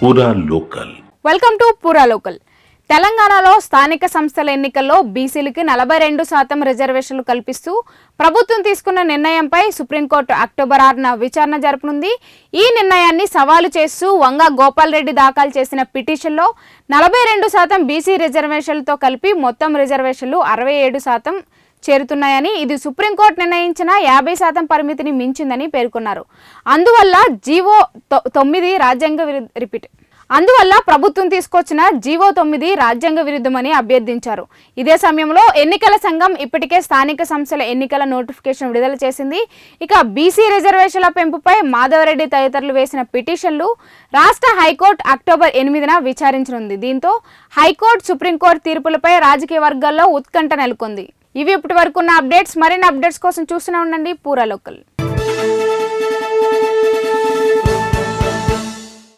పూరా local. Welcome to పూరా local. తెలంగాణలో స్థానిక సంస్థల ఎన్నికల్లో బీసీలకి 42% రిజర్వేషన్లు కల్పిస్తూ ప్రభుత్వం తీసుకున్న నిర్ణయంపై సుప్రీంకోర్టు అక్టోబర్ 6న విచారణ జరపనుంది. ఈ నిర్ణయాన్ని సవాలు చేస్తూ వంగ గోపాల్ రెడ్డి దాఖలు చేసిన పిటిషన్లో 42% బీసీ రిజర్వేషన్లతో కలిపి మొత్తం రిజర్వేషన్లు 67% చేరుతున్నాయని, ఇది సుప్రీంకోర్టు నిర్ణయించిన 50% పరిమితిని మించిందని పేర్కొన్నారు. అందువల్ల జీవో 9 అందువల్ల ప్రభుత్వం తీసుకొచ్చిన జీవో 9 రాజ్యాంగ విరుద్ధమని అభ్యర్థించారు. ఇదే సమయంలో ఎన్నికల సంఘం ఇప్పటికే స్థానిక సంస్థల ఎన్నికల నోటిఫికేషన్ విడుదల చేసింది. ఇక బీసీ రిజర్వేషన్ల పెంపుపై మాధవరెడ్డి తదితరులు వేసిన పిటిషన్లు రాష్ట్ర హైకోర్టు అక్టోబర్ 8న విచారించనుంది. దీంతో హైకోర్టు సుప్రీంకోర్టు తీర్పులపై రాజకీయ వర్గాల్లో ఉత్కంఠ నెలకొంది. ఇవి ఇప్పటి వరకు ఉన్న అప్డేట్స్. మరిన్ని అప్డేట్స్ కోసం చూస్తూనే ఉండండి పూరా లోకల్.